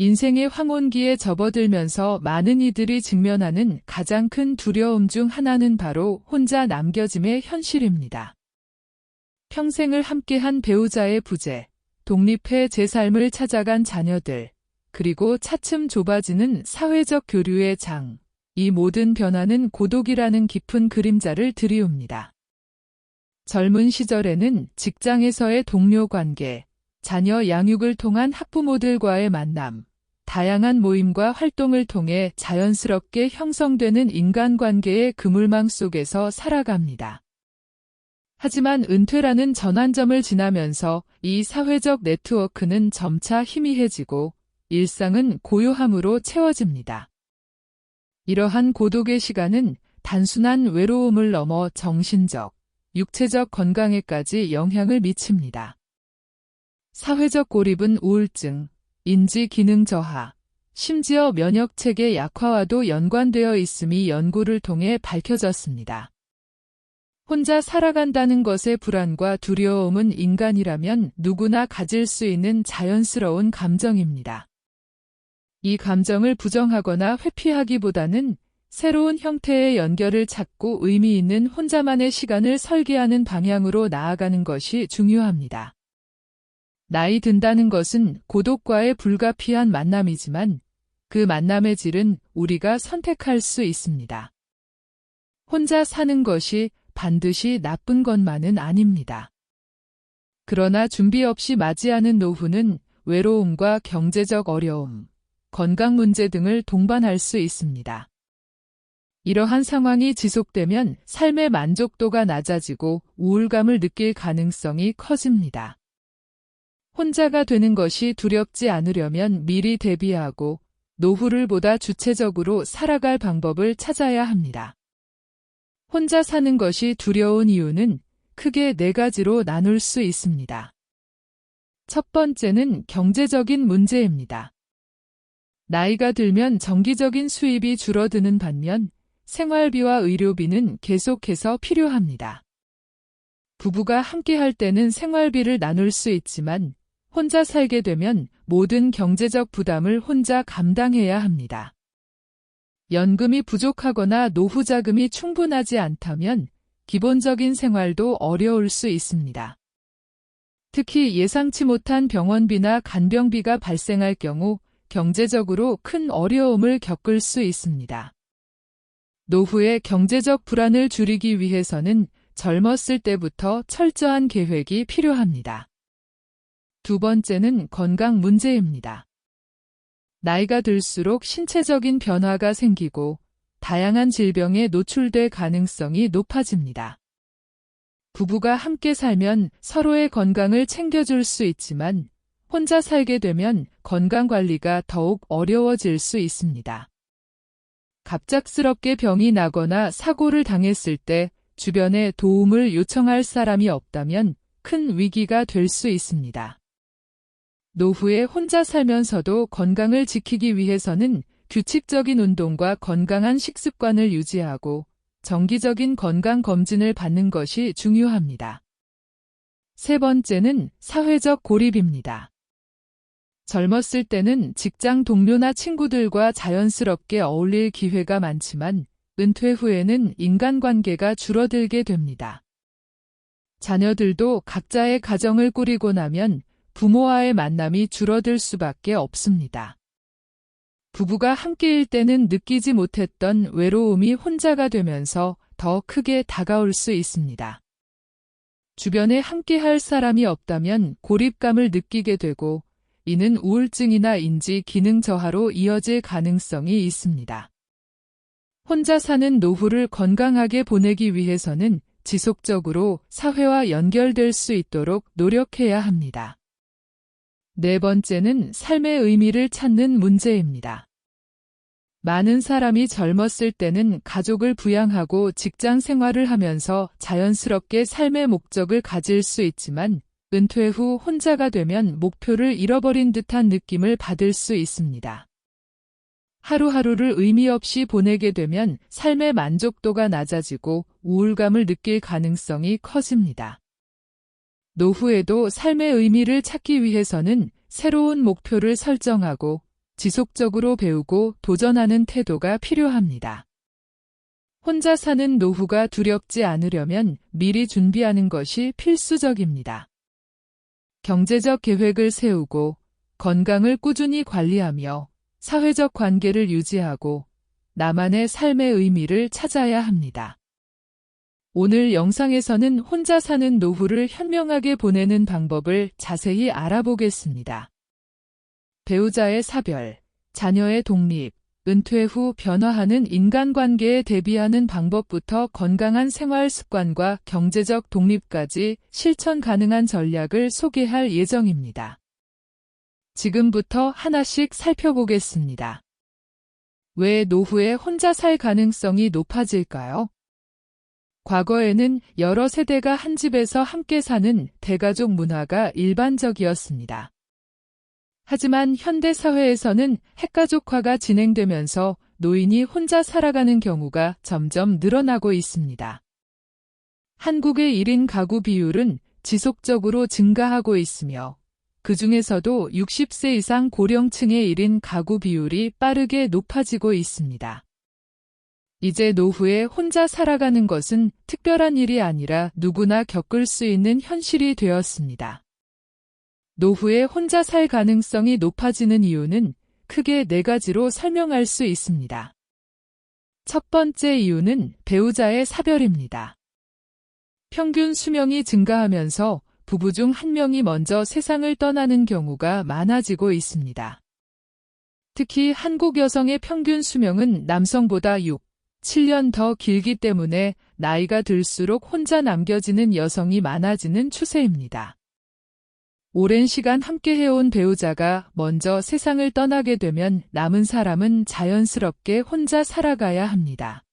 인생의 황혼기에 접어들면서 많은 이들이 직면하는 가장 큰 두려움 중 하나는 바로 혼자 남겨짐의 현실입니다. 평생을 함께한 배우자의 부재, 독립해 제 삶을 찾아간 자녀들, 그리고 차츰 좁아지는 사회적 교류의 장, 이 모든 변화는 고독이라는 깊은 그림자를 드리웁니다. 젊은 시절에는 직장에서의 동료 관계, 자녀 양육을 통한 학부모들과의 만남, 다양한 모임과 활동을 통해 자연스럽게 형성되는 인간관계의 그물망 속에서 살아갑니다. 하지만 은퇴라는 전환점을 지나면서 이 사회적 네트워크는 점차 희미해지고 일상은 고요함으로 채워집니다. 이러한 고독의 시간은 단순한 외로움을 넘어 정신적, 육체적 건강에까지 영향을 미칩니다. 사회적 고립은 우울증, 인지 기능 저하, 심지어 면역체계 약화와도 연관되어 있음이 연구를 통해 밝혀졌습니다. 혼자 살아간다는 것의 불안과 두려움은 인간이라면 누구나 가질 수 있는 자연스러운 감정입니다. 이 감정을 부정하거나 회피하기보다는 새로운 형태의 연결을 찾고 의미 있는 혼자만의 시간을 설계하는 방향으로 나아가는 것이 중요합니다. 나이 든다는 것은 고독과의 불가피한 만남이지만 그 만남의 질은 우리가 선택할 수 있습니다. 혼자 사는 것이 반드시 나쁜 것만은 아닙니다. 그러나 준비 없이 맞이하는 노후는 외로움과 경제적 어려움, 건강 문제 등을 동반할 수 있습니다. 이러한 상황이 지속되면 삶의 만족도가 낮아지고 우울감을 느낄 가능성이 커집니다. 혼자가 되는 것이 두렵지 않으려면 미리 대비하고 노후를 보다 주체적으로 살아갈 방법을 찾아야 합니다. 혼자 사는 것이 두려운 이유는 크게 4가지로 나눌 수 있습니다. 첫 번째는 경제적인 문제입니다. 나이가 들면 정기적인 수입이 줄어드는 반면 생활비와 의료비는 계속해서 필요합니다. 부부가 함께할 때는 생활비를 나눌 수 있지만 혼자 살게 되면 모든 경제적 부담을 혼자 감당해야 합니다. 연금이 부족하거나 노후 자금이 충분하지 않다면 기본적인 생활도 어려울 수 있습니다. 특히 예상치 못한 병원비나 간병비가 발생할 경우 경제적으로 큰 어려움을 겪을 수 있습니다. 노후의 경제적 불안을 줄이기 위해서는 젊었을 때부터 철저한 계획이 필요합니다. 두 번째는 건강 문제입니다. 나이가 들수록 신체적인 변화가 생기고 다양한 질병에 노출될 가능성이 높아집니다. 부부가 함께 살면 서로의 건강을 챙겨줄 수 있지만 혼자 살게 되면 건강 관리가 더욱 어려워질 수 있습니다. 갑작스럽게 병이 나거나 사고를 당했을 때 주변에 도움을 요청할 사람이 없다면 큰 위기가 될 수 있습니다. 노후에 혼자 살면서도 건강을 지키기 위해서는 규칙적인 운동과 건강한 식습관을 유지하고 정기적인 건강검진을 받는 것이 중요합니다. 세 번째는 사회적 고립입니다. 젊었을 때는 직장 동료나 친구들과 자연스럽게 어울릴 기회가 많지만 은퇴 후에는 인간관계가 줄어들게 됩니다. 자녀들도 각자의 가정을 꾸리고 나면 부모와의 만남이 줄어들 수밖에 없습니다. 부부가 함께일 때는 느끼지 못했던 외로움이 혼자가 되면서 더 크게 다가올 수 있습니다. 주변에 함께할 사람이 없다면 고립감을 느끼게 되고 이는 우울증이나 인지 기능 저하로 이어질 가능성이 있습니다. 혼자 사는 노후를 건강하게 보내기 위해서는 지속적으로 사회와 연결될 수 있도록 노력해야 합니다. 네 번째는 삶의 의미를 찾는 문제입니다. 많은 사람이 젊었을 때는 가족을 부양하고 직장 생활을 하면서 자연스럽게 삶의 목적을 가질 수 있지만 은퇴 후 혼자가 되면 목표를 잃어버린 듯한 느낌을 받을 수 있습니다. 하루하루를 의미 없이 보내게 되면 삶의 만족도가 낮아지고 우울감을 느낄 가능성이 커집니다. 노후에도 삶의 의미를 찾기 위해서는 새로운 목표를 설정하고 지속적으로 배우고 도전하는 태도가 필요합니다. 혼자 사는 노후가 두렵지 않으려면 미리 준비하는 것이 필수적입니다. 경제적 계획을 세우고 건강을 꾸준히 관리하며 사회적 관계를 유지하고 나만의 삶의 의미를 찾아야 합니다. 오늘 영상에서는 혼자 사는 노후를 현명하게 보내는 방법을 자세히 알아보겠습니다. 배우자의 사별, 자녀의 독립, 은퇴 후 변화하는 인간관계에 대비하는 방법부터 건강한 생활 습관과 경제적 독립까지 실천 가능한 전략을 소개할 예정입니다. 지금부터 하나씩 살펴보겠습니다. 왜 노후에 혼자 살 가능성이 높아질까요? 과거에는 여러 세대가 한 집에서 함께 사는 대가족 문화가 일반적이었습니다. 하지만 현대 사회에서는 핵가족화가 진행되면서 노인이 혼자 살아가는 경우가 점점 늘어나고 있습니다. 한국의 1인 가구 비율은 지속적으로 증가하고 있으며 그 중에서도 60세 이상 고령층의 1인 가구 비율이 빠르게 높아지고 있습니다. 이제 노후에 혼자 살아가는 것은 특별한 일이 아니라 누구나 겪을 수 있는 현실이 되었습니다. 노후에 혼자 살 가능성이 높아지는 이유는 크게 4가지로 설명할 수 있습니다. 첫 번째 이유는 배우자의 사별입니다. 평균 수명이 증가하면서 부부 중 한 명이 먼저 세상을 떠나는 경우가 많아지고 있습니다. 특히 한국 여성의 평균 수명은 남성보다 7년 더 길기 때문에 나이가 들수록 혼자 남겨지는 여성이 많아지는 추세입니다. 오랜 시간 함께 해온 배우자가 먼저 세상을 떠나게 되면 남은 사람은 자연스럽게 혼자 살아가야 합니다.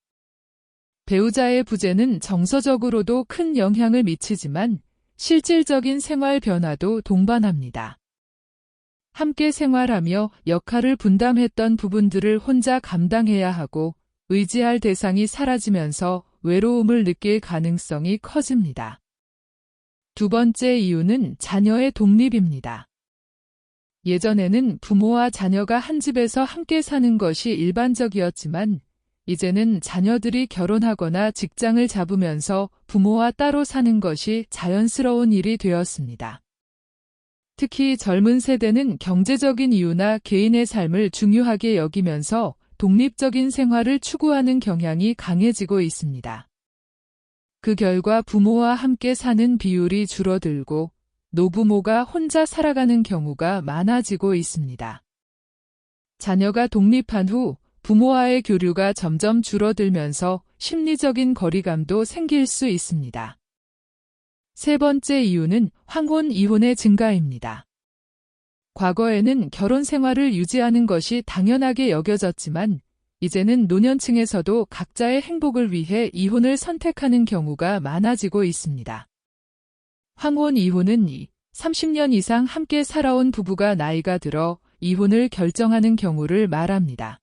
배우자의 부재는 정서적으로도 큰 영향을 미치지만 실질적인 생활 변화도 동반합니다. 함께 생활하며 역할을 분담했던 부분들을 혼자 감당해야 하고 의지할 대상이 사라지면서 외로움을 느낄 가능성이 커집니다. 두 번째 이유는 자녀의 독립입니다. 예전에는 부모와 자녀가 한 집에서 함께 사는 것이 일반적이었지만 이제는 자녀들이 결혼하거나 직장을 잡으면서 부모와 따로 사는 것이 자연스러운 일이 되었습니다. 특히 젊은 세대는 경제적인 이유나 개인의 삶을 중요하게 여기면서 독립적인 생활을 추구하는 경향이 강해지고 있습니다. 그 결과 부모와 함께 사는 비율이 줄어들고 노부모가 혼자 살아가는 경우가 많아지고 있습니다. 자녀가 독립한 후 부모와의 교류가 점점 줄어들면서 심리적인 거리감도 생길 수 있습니다. 세 번째 이유는 황혼, 이혼의 증가입니다. 과거에는 결혼 생활을 유지하는 것이 당연하게 여겨졌지만 이제는 노년층에서도 각자의 행복을 위해 이혼을 선택하는 경우가 많아지고 있습니다. 황혼, 이혼은 30년 이상 함께 살아온 부부가 나이가 들어 이혼을 결정하는 경우를 말합니다.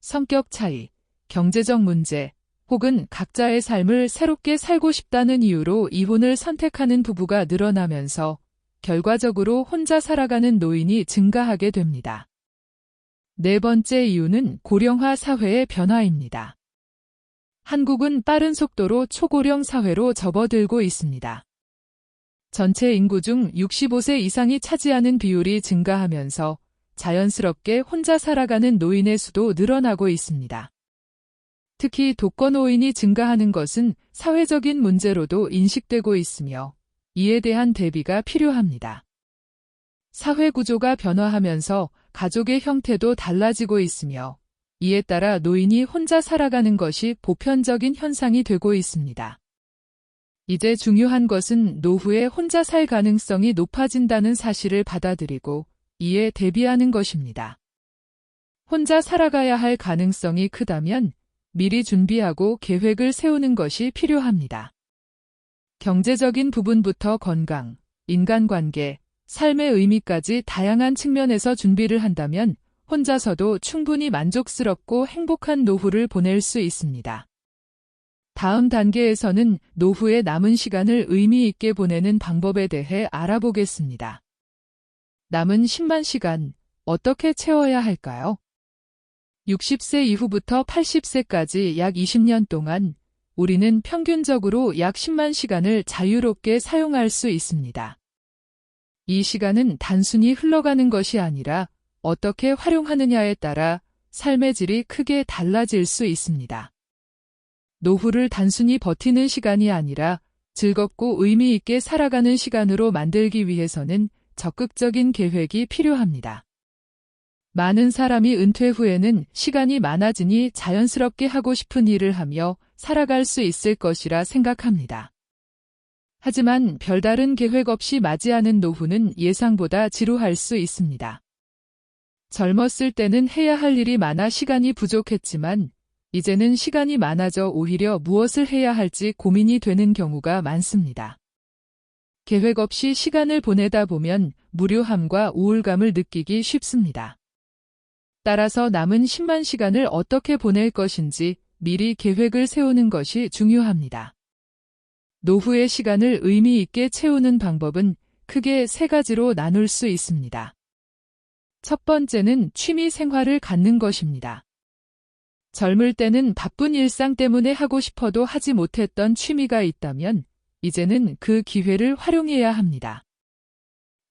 성격 차이, 경제적 문제, 혹은 각자의 삶을 새롭게 살고 싶다는 이유로 이혼을 선택하는 부부가 늘어나면서 결과적으로 혼자 살아가는 노인이 증가하게 됩니다. 네 번째 이유는 고령화 사회의 변화입니다. 한국은 빠른 속도로 초고령 사회로 접어들고 있습니다. 전체 인구 중 65세 이상이 차지하는 비율이 증가하면서 자연스럽게 혼자 살아가는 노인의 수도 늘어나고 있습니다. 특히 독거노인이 증가하는 것은 사회적인 문제로도 인식되고 있으며 이에 대한 대비가 필요합니다. 사회 구조가 변화하면서 가족의 형태도 달라지고 있으며 이에 따라 노인이 혼자 살아가는 것이 보편적인 현상이 되고 있습니다. 이제 중요한 것은 노후에 혼자 살 가능성이 높아진다는 사실을 받아들이고 이에 대비하는 것입니다. 혼자 살아가야 할 가능성이 크다면 미리 준비하고 계획을 세우는 것이 필요합니다. 경제적인 부분부터 건강, 인간관계, 삶의 의미까지 다양한 측면에서 준비를 한다면 혼자서도 충분히 만족스럽고 행복한 노후를 보낼 수 있습니다. 다음 단계에서는 노후의 남은 시간을 의미 있게 보내는 방법에 대해 알아보겠습니다. 남은 10만 시간, 어떻게 채워야 할까요? 60세 이후부터 80세까지 약 20년 동안 우리는 평균적으로 약 10만 시간을 자유롭게 사용할 수 있습니다. 이 시간은 단순히 흘러가는 것이 아니라 어떻게 활용하느냐에 따라 삶의 질이 크게 달라질 수 있습니다. 노후를 단순히 버티는 시간이 아니라 즐겁고 의미 있게 살아가는 시간으로 만들기 위해서는 적극적인 계획이 필요합니다. 많은 사람이 은퇴 후에는 시간이 많아지니 자연스럽게 하고 싶은 일을 하며 살아갈 수 있을 것이라 생각합니다. 하지만 별다른 계획 없이 맞이하는 노후는 예상보다 지루할 수 있습니다. 젊었을 때는 해야 할 일이 많아 시간이 부족했지만 이제는 시간이 많아져 오히려 무엇을 해야 할지 고민이 되는 경우가 많습니다. 계획 없이 시간을 보내다 보면 무료함과 우울감을 느끼기 쉽습니다. 따라서 남은 10만 시간을 어떻게 보낼 것인지 미리 계획을 세우는 것이 중요합니다. 노후의 시간을 의미 있게 채우는 방법은 크게 세 가지로 나눌 수 있습니다. 첫 번째는 취미 생활을 갖는 것입니다. 젊을 때는 바쁜 일상 때문에 하고 싶어도 하지 못했던 취미가 있다면 이제는 그 기회를 활용해야 합니다.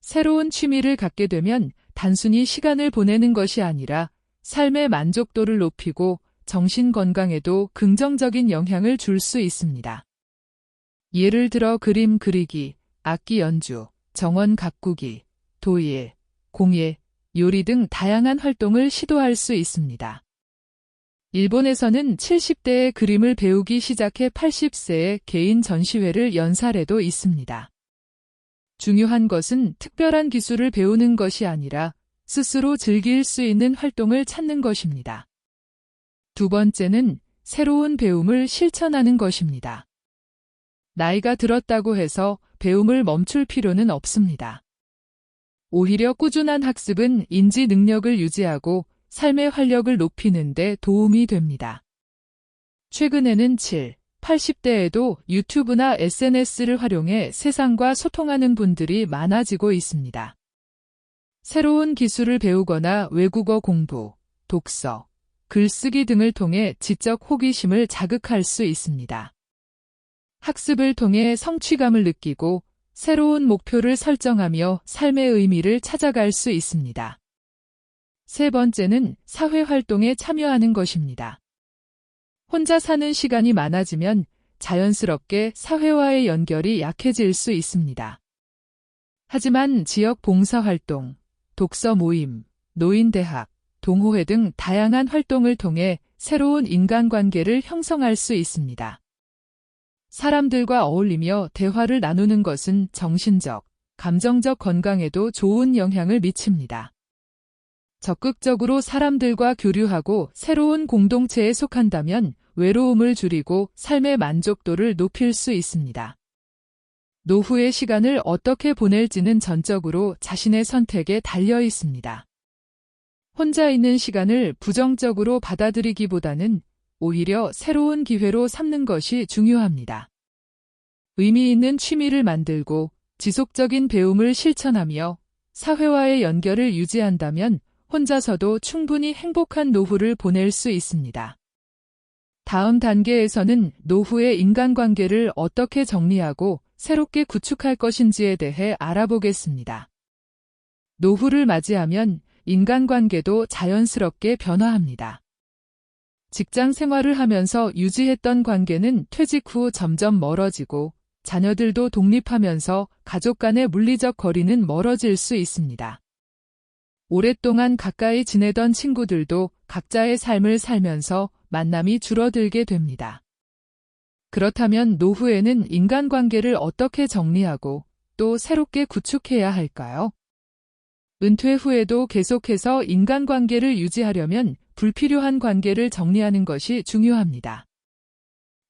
새로운 취미를 갖게 되면 단순히 시간을 보내는 것이 아니라 삶의 만족도를 높이고 정신 건강에도 긍정적인 영향을 줄 수 있습니다. 예를 들어 그림 그리기, 악기 연주, 정원 가꾸기, 도일, 공예, 요리 등 다양한 활동을 시도할 수 있습니다. 일본에서는 70대에 그림을 배우기 시작해 80세에 개인 전시회를 연 사례도 있습니다. 중요한 것은 특별한 기술을 배우는 것이 아니라 스스로 즐길 수 있는 활동을 찾는 것입니다. 두 번째는 새로운 배움을 실천하는 것입니다. 나이가 들었다고 해서 배움을 멈출 필요는 없습니다. 오히려 꾸준한 학습은 인지 능력을 유지하고 삶의 활력을 높이는 데 도움이 됩니다. 최근에는 80대에도 유튜브나 SNS를 활용해 세상과 소통하는 분들이 많아지고 있습니다. 새로운 기술을 배우거나 외국어 공부, 독서, 글쓰기 등을 통해 지적 호기심을 자극할 수 있습니다. 학습을 통해 성취감을 느끼고 새로운 목표를 설정하며 삶의 의미를 찾아갈 수 있습니다. 세 번째는 사회활동에 참여하는 것입니다. 혼자 사는 시간이 많아지면 자연스럽게 사회와의 연결이 약해질 수 있습니다. 하지만 지역 봉사활동, 독서 모임, 노인대학, 동호회 등 다양한 활동을 통해 새로운 인간관계를 형성할 수 있습니다. 사람들과 어울리며 대화를 나누는 것은 정신적, 감정적 건강에도 좋은 영향을 미칩니다. 적극적으로 사람들과 교류하고 새로운 공동체에 속한다면 외로움을 줄이고 삶의 만족도를 높일 수 있습니다. 노후의 시간을 어떻게 보낼지는 전적으로 자신의 선택에 달려 있습니다. 혼자 있는 시간을 부정적으로 받아들이기보다는 오히려 새로운 기회로 삼는 것이 중요합니다. 의미 있는 취미를 만들고 지속적인 배움을 실천하며 사회와의 연결을 유지한다면 혼자서도 충분히 행복한 노후를 보낼 수 있습니다. 다음 단계에서는 노후의 인간관계를 어떻게 정리하고 새롭게 구축할 것인지에 대해 알아보겠습니다. 노후를 맞이하면 인간관계도 자연스럽게 변화합니다. 직장 생활을 하면서 유지했던 관계는 퇴직 후 점점 멀어지고 자녀들도 독립하면서 가족 간의 물리적 거리는 멀어질 수 있습니다. 오랫동안 가까이 지내던 친구들도 각자의 삶을 살면서 만남이 줄어들게 됩니다. 그렇다면 노후에는 인간관계를 어떻게 정리하고 또 새롭게 구축해야 할까요? 은퇴 후에도 계속해서 인간관계를 유지하려면 불필요한 관계를 정리하는 것이 중요합니다.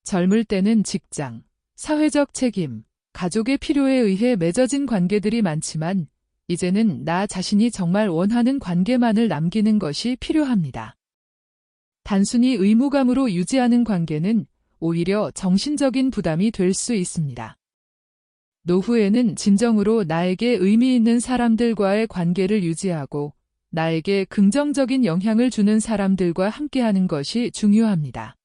젊을 때는 직장, 사회적 책임, 가족의 필요에 의해 맺어진 관계들이 많지만 이제는 나 자신이 정말 원하는 관계만을 남기는 것이 필요합니다. 단순히 의무감으로 유지하는 관계는 오히려 정신적인 부담이 될 수 있습니다. 노후에는 진정으로 나에게 의미 있는 사람들과의 관계를 유지하고 나에게 긍정적인 영향을 주는 사람들과 함께하는 것이 중요합니다.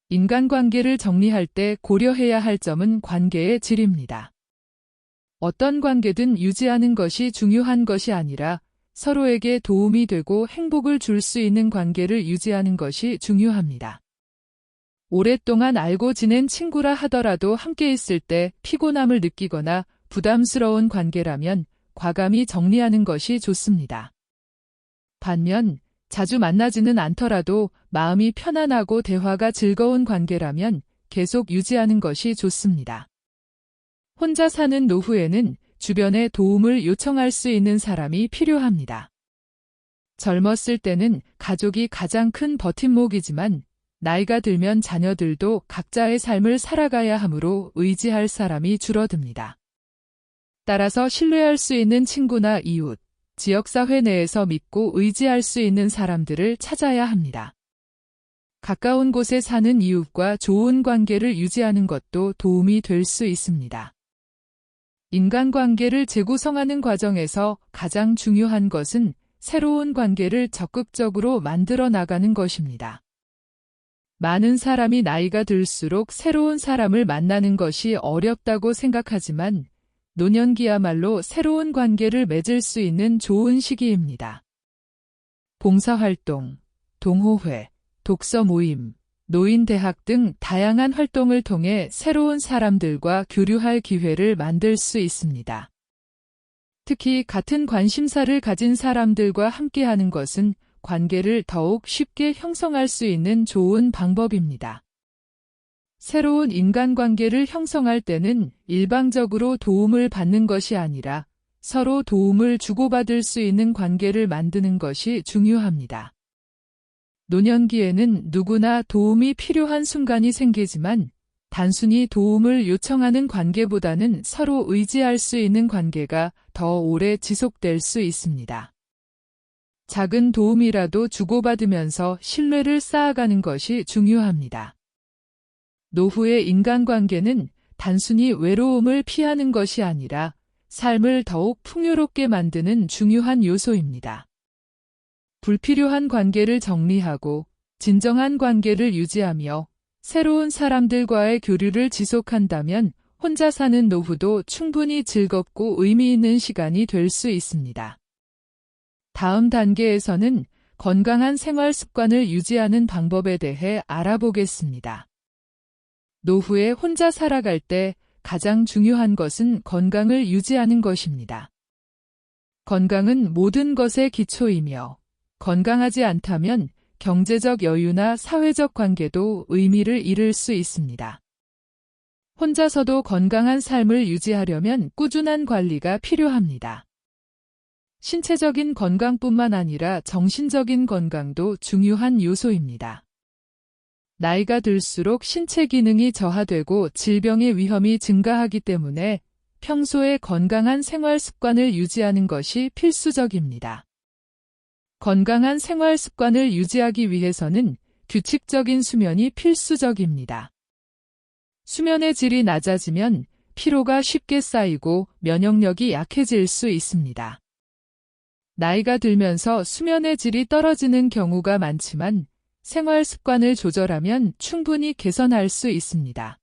인간관계를 정리할 때 고려해야 할 점은 관계의 질입니다. 어떤 관계든 유지하는 것이 중요한 것이 아니라 서로에게 도움이 되고 행복을 줄 수 있는 관계를 유지하는 것이 중요합니다. 오랫동안 알고 지낸 친구라 하더라도 함께 있을 때 피곤함을 느끼거나 부담스러운 관계라면 과감히 정리하는 것이 좋습니다. 반면 자주 만나지는 않더라도 마음이 편안하고 대화가 즐거운 관계라면 계속 유지하는 것이 좋습니다. 혼자 사는 노후에는 주변에 도움을 요청할 수 있는 사람이 필요합니다. 젊었을 때는 가족이 가장 큰 버팀목이지만 나이가 들면 자녀들도 각자의 삶을 살아가야 하므로 의지할 사람이 줄어듭니다. 따라서 신뢰할 수 있는 친구나 이웃, 지역사회 내에서 믿고 의지할 수 있는 사람들을 찾아야 합니다. 가까운 곳에 사는 이웃과 좋은 관계를 유지하는 것도 도움이 될 수 있습니다. 인간관계를 재구성하는 과정에서 가장 중요한 것은 새로운 관계를 적극적으로 만들어 나가는 것입니다. 많은 사람이 나이가 들수록 새로운 사람을 만나는 것이 어렵다고 생각하지만 노년기야말로 새로운 관계를 맺을 수 있는 좋은 시기입니다. 봉사활동, 동호회, 독서 모임, 노인대학 등 다양한 활동을 통해 새로운 사람들과 교류할 기회를 만들 수 있습니다. 특히 같은 관심사를 가진 사람들과 함께하는 것은 관계를 더욱 쉽게 형성할 수 있는 좋은 방법입니다. 새로운 인간관계를 형성할 때는 일방적으로 도움을 받는 것이 아니라 서로 도움을 주고받을 수 있는 관계를 만드는 것이 중요합니다. 노년기에는 누구나 도움이 필요한 순간이 생기지만 단순히 도움을 요청하는 관계보다는 서로 의지할 수 있는 관계가 더 오래 지속될 수 있습니다. 작은 도움이라도 주고받으면서 신뢰를 쌓아가는 것이 중요합니다. 노후의 인간관계는 단순히 외로움을 피하는 것이 아니라 삶을 더욱 풍요롭게 만드는 중요한 요소입니다. 불필요한 관계를 정리하고 진정한 관계를 유지하며 새로운 사람들과의 교류를 지속한다면 혼자 사는 노후도 충분히 즐겁고 의미 있는 시간이 될 수 있습니다. 다음 단계에서는 건강한 생활 습관을 유지하는 방법에 대해 알아보겠습니다. 노후에 혼자 살아갈 때 가장 중요한 것은 건강을 유지하는 것입니다. 건강은 모든 것의 기초이며 건강하지 않다면 경제적 여유나 사회적 관계도 의미를 잃을 수 있습니다. 혼자서도 건강한 삶을 유지하려면 꾸준한 관리가 필요합니다. 신체적인 건강뿐만 아니라 정신적인 건강도 중요한 요소입니다. 나이가 들수록 신체 기능이 저하되고 질병의 위험이 증가하기 때문에 평소에 건강한 생활 습관을 유지하는 것이 필수적입니다. 건강한 생활 습관을 유지하기 위해서는 규칙적인 수면이 필수적입니다. 수면의 질이 낮아지면 피로가 쉽게 쌓이고 면역력이 약해질 수 있습니다. 나이가 들면서 수면의 질이 떨어지는 경우가 많지만 생활 습관을 조절하면 충분히 개선할 수 있습니다.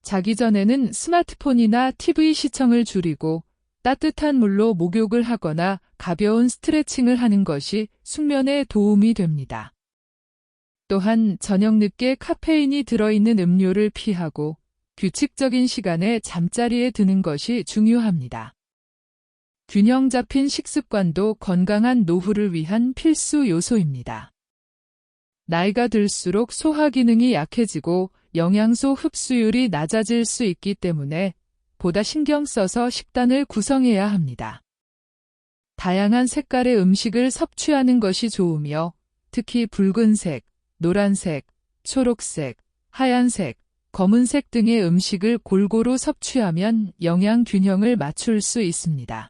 자기 전에는 스마트폰이나 TV 시청을 줄이고 따뜻한 물로 목욕을 하거나 가벼운 스트레칭을 하는 것이 숙면에 도움이 됩니다. 또한 저녁 늦게 카페인이 들어있는 음료를 피하고 규칙적인 시간에 잠자리에 드는 것이 중요합니다. 균형 잡힌 식습관도 건강한 노후를 위한 필수 요소입니다. 나이가 들수록 소화 기능이 약해지고 영양소 흡수율이 낮아질 수 있기 때문에 보다 신경 써서 식단을 구성해야 합니다. 다양한 색깔의 음식을 섭취하는 것이 좋으며 특히 붉은색, 노란색, 초록색, 하얀색, 검은색 등의 음식을 골고루 섭취하면 영양 균형을 맞출 수 있습니다.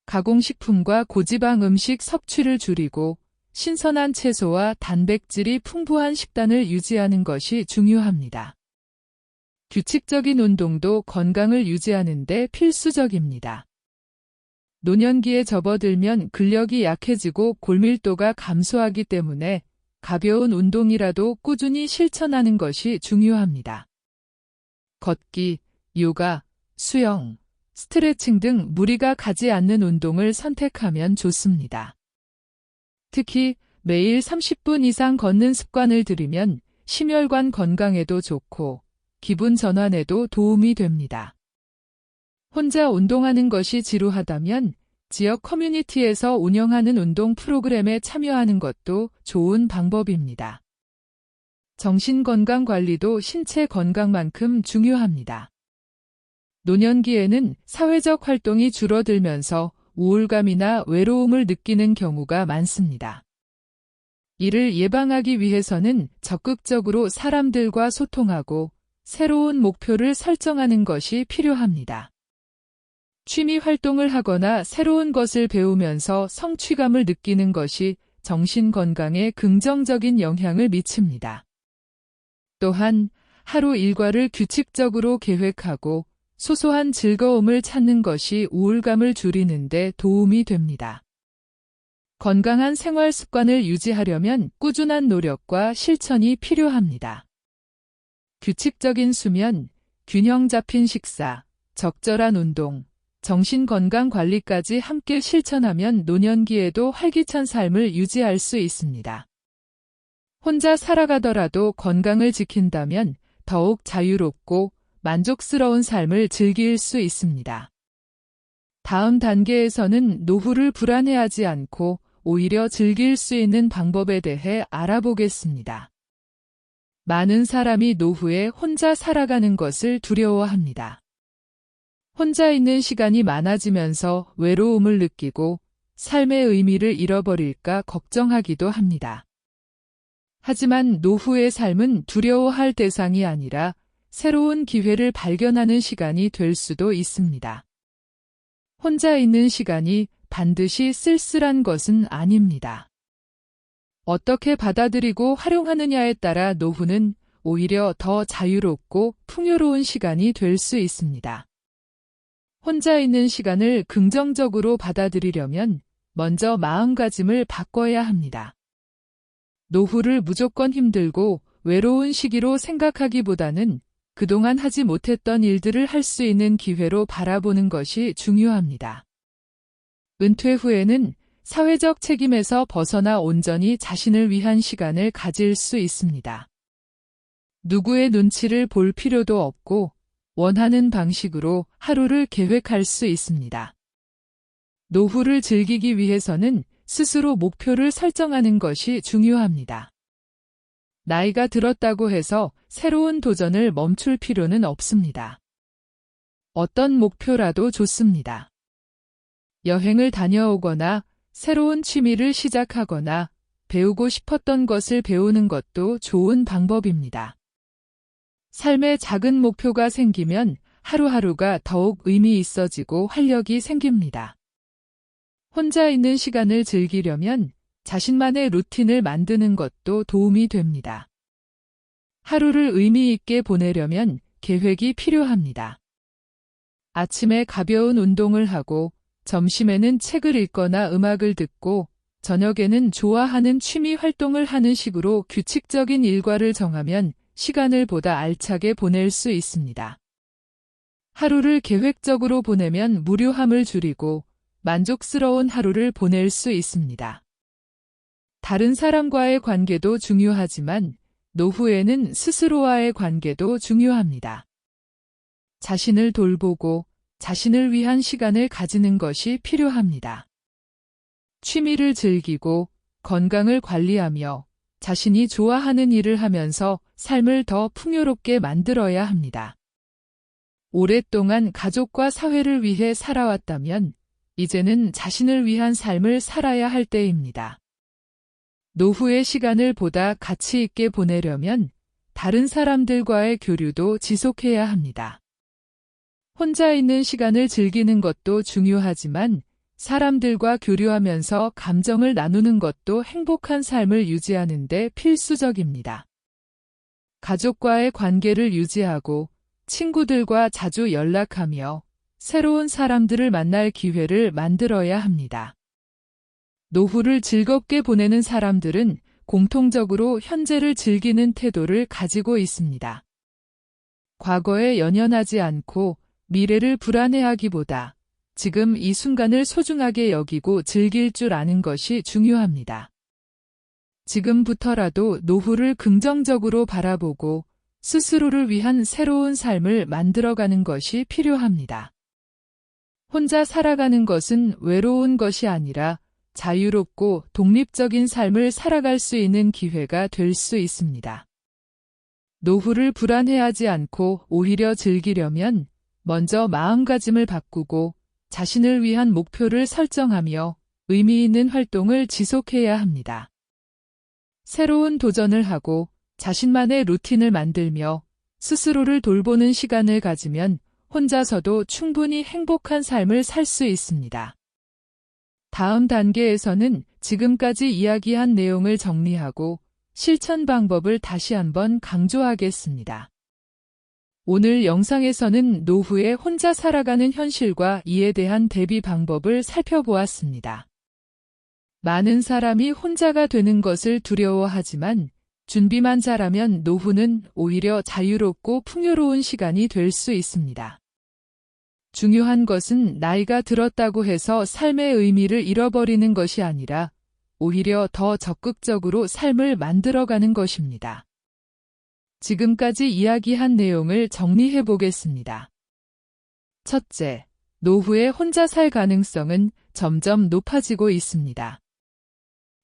가공식품과 고지방 음식 섭취를 줄이고 신선한 채소와 단백질이 풍부한 식단을 유지하는 것이 중요합니다. 규칙적인 운동도 건강을 유지하는 데 필수적입니다. 노년기에 접어들면 근력이 약해지고 골밀도가 감소하기 때문에 가벼운 운동이라도 꾸준히 실천하는 것이 중요합니다. 걷기, 요가, 수영, 스트레칭 등 무리가 가지 않는 운동을 선택하면 좋습니다. 특히 매일 30분 이상 걷는 습관을 들이면 심혈관 건강에도 좋고 기분 전환에도 도움이 됩니다. 혼자 운동하는 것이 지루하다면 지역 커뮤니티에서 운영하는 운동 프로그램에 참여하는 것도 좋은 방법입니다. 정신건강 관리도 신체 건강만큼 중요합니다. 노년기에는 사회적 활동이 줄어들면서 우울감이나 외로움을 느끼는 경우가 많습니다. 이를 예방하기 위해서는 적극적으로 사람들과 소통하고 새로운 목표를 설정하는 것이 필요합니다. 취미 활동을 하거나 새로운 것을 배우면서 성취감을 느끼는 것이 정신 건강에 긍정적인 영향을 미칩니다. 또한 하루 일과를 규칙적으로 계획하고 소소한 즐거움을 찾는 것이 우울감을 줄이는 데 도움이 됩니다. 건강한 생활 습관을 유지하려면 꾸준한 노력과 실천이 필요합니다. 규칙적인 수면, 균형 잡힌 식사, 적절한 운동, 정신건강 관리까지 함께 실천하면 노년기에도 활기찬 삶을 유지할 수 있습니다. 혼자 살아가더라도 건강을 지킨다면 더욱 자유롭고 만족스러운 삶을 즐길 수 있습니다. 다음 단계에서는 노후를 불안해하지 않고 오히려 즐길 수 있는 방법에 대해 알아보겠습니다. 많은 사람이 노후에 혼자 살아가는 것을 두려워합니다. 혼자 있는 시간이 많아지면서 외로움을 느끼고 삶의 의미를 잃어버릴까 걱정하기도 합니다. 하지만 노후의 삶은 두려워할 대상이 아니라 새로운 기회를 발견하는 시간이 될 수도 있습니다. 혼자 있는 시간이 반드시 쓸쓸한 것은 아닙니다. 어떻게 받아들이고 활용하느냐에 따라 노후는 오히려 더 자유롭고 풍요로운 시간이 될 수 있습니다. 혼자 있는 시간을 긍정적으로 받아들이려면 먼저 마음가짐을 바꿔야 합니다. 노후를 무조건 힘들고 외로운 시기로 생각하기보다는 그동안 하지 못했던 일들을 할 수 있는 기회로 바라보는 것이 중요합니다. 은퇴 후에는 사회적 책임에서 벗어나 온전히 자신을 위한 시간을 가질 수 있습니다. 누구의 눈치를 볼 필요도 없고 원하는 방식으로 하루를 계획할 수 있습니다. 노후를 즐기기 위해서는 스스로 목표를 설정하는 것이 중요합니다. 나이가 들었다고 해서 새로운 도전을 멈출 필요는 없습니다. 어떤 목표라도 좋습니다. 여행을 다녀오거나 새로운 취미를 시작하거나 배우고 싶었던 것을 배우는 것도 좋은 방법입니다. 삶에 작은 목표가 생기면 하루하루가 더욱 의미 있어지고 활력이 생깁니다. 혼자 있는 시간을 즐기려면 자신만의 루틴을 만드는 것도 도움이 됩니다. 하루를 의미 있게 보내려면 계획이 필요합니다. 아침에 가벼운 운동을 하고 점심에는 책을 읽거나 음악을 듣고 저녁에는 좋아하는 취미 활동을 하는 식으로 규칙적인 일과를 정하면 시간을 보다 알차게 보낼 수 있습니다. 하루를 계획적으로 보내면 무료함을 줄이고 만족스러운 하루를 보낼 수 있습니다. 다른 사람과의 관계도 중요하지만 노후에는 스스로와의 관계도 중요합니다. 자신을 돌보고 자신을 위한 시간을 가지는 것이 필요합니다. 취미를 즐기고 건강을 관리하며 자신이 좋아하는 일을 하면서 삶을 더 풍요롭게 만들어야 합니다. 오랫동안 가족과 사회를 위해 살아왔다면 이제는 자신을 위한 삶을 살아야 할 때입니다. 노후의 시간을 보다 가치 있게 보내려면 다른 사람들과의 교류도 지속해야 합니다. 혼자 있는 시간을 즐기는 것도 중요하지만 사람들과 교류하면서 감정을 나누는 것도 행복한 삶을 유지하는 데 필수적입니다. 가족과의 관계를 유지하고 친구들과 자주 연락하며 새로운 사람들을 만날 기회를 만들어야 합니다. 노후를 즐겁게 보내는 사람들은 공통적으로 현재를 즐기는 태도를 가지고 있습니다. 과거에 연연하지 않고 미래를 불안해하기보다 지금 이 순간을 소중하게 여기고 즐길 줄 아는 것이 중요합니다. 지금부터라도 노후를 긍정적으로 바라보고 스스로를 위한 새로운 삶을 만들어가는 것이 필요합니다. 혼자 살아가는 것은 외로운 것이 아니라 자유롭고 독립적인 삶을 살아갈 수 있는 기회가 될 수 있습니다. 노후를 불안해하지 않고 오히려 즐기려면 먼저 마음가짐을 바꾸고 자신을 위한 목표를 설정하며 의미 있는 활동을 지속해야 합니다. 새로운 도전을 하고 자신만의 루틴을 만들며 스스로를 돌보는 시간을 가지면 혼자서도 충분히 행복한 삶을 살 수 있습니다. 다음 단계에서는 지금까지 이야기한 내용을 정리하고 실천 방법을 다시 한번 강조하겠습니다. 오늘 영상에서는 노후에 혼자 살아가는 현실과 이에 대한 대비 방법을 살펴보았습니다. 많은 사람이 혼자가 되는 것을 두려워하지만 준비만 잘하면 노후는 오히려 자유롭고 풍요로운 시간이 될 수 있습니다. 중요한 것은 나이가 들었다고 해서 삶의 의미를 잃어버리는 것이 아니라 오히려 더 적극적으로 삶을 만들어가는 것입니다. 지금까지 이야기한 내용을 정리해 보겠습니다. 첫째, 노후에 혼자 살 가능성은 점점 높아지고 있습니다.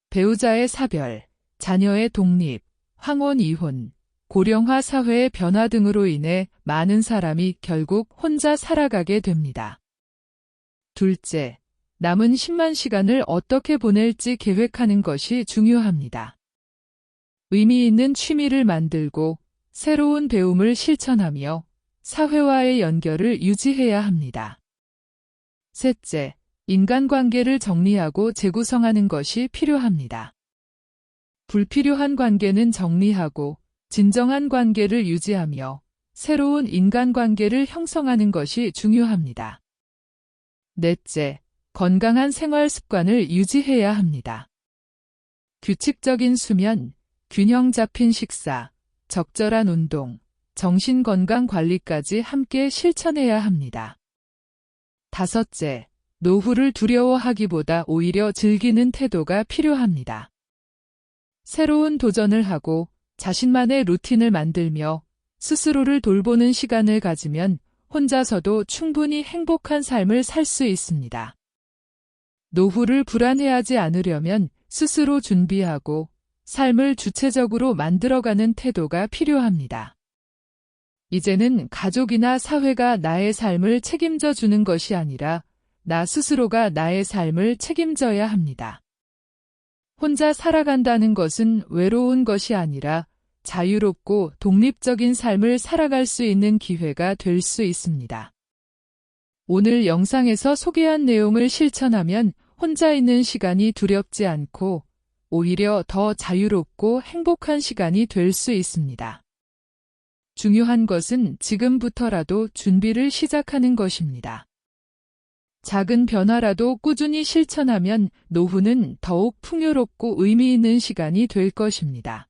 배우자의 사별, 자녀의 독립, 황혼 이혼, 고령화 사회의 변화 등으로 인해 많은 사람이 결국 혼자 살아가게 됩니다. 둘째, 남은 10만 시간을 어떻게 보낼지 계획하는 것이 중요합니다. 의미 있는 취미를 만들고 새로운 배움을 실천하며 사회와의 연결을 유지해야 합니다. 셋째, 인간관계를 정리하고 재구성하는 것이 필요합니다. 불필요한 관계는 정리하고 진정한 관계를 유지하며 새로운 인간관계를 형성하는 것이 중요합니다. 넷째, 건강한 생활 습관을 유지해야 합니다. 규칙적인 수면, 균형 잡힌 식사, 적절한 운동, 정신건강 관리까지 함께 실천해야 합니다. 다섯째, 노후를 두려워하기보다 오히려 즐기는 태도가 필요합니다. 새로운 도전을 하고 자신만의 루틴을 만들며 스스로를 돌보는 시간을 가지면 혼자서도 충분히 행복한 삶을 살 수 있습니다. 노후를 불안해하지 않으려면 스스로 준비하고 삶을 주체적으로 만들어가는 태도가 필요합니다. 이제는 가족이나 사회가 나의 삶을 책임져 주는 것이 아니라 나 스스로가 나의 삶을 책임져야 합니다. 혼자 살아간다는 것은 외로운 것이 아니라 자유롭고 독립적인 삶을 살아갈 수 있는 기회가 될 수 있습니다. 오늘 영상에서 소개한 내용을 실천하면 혼자 있는 시간이 두렵지 않고 오히려 더 자유롭고 행복한 시간이 될 수 있습니다. 중요한 것은 지금부터라도 준비를 시작하는 것입니다. 작은 변화라도 꾸준히 실천하면 노후는 더욱 풍요롭고 의미 있는 시간이 될 것입니다.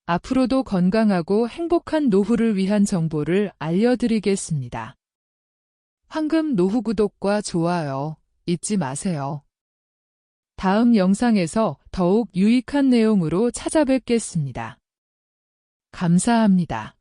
앞으로도 건강하고 행복한 노후를 위한 정보를 알려드리겠습니다. 황금 노후 구독과 좋아요 잊지 마세요. 다음 영상에서 더욱 유익한 내용으로 찾아뵙겠습니다. 감사합니다.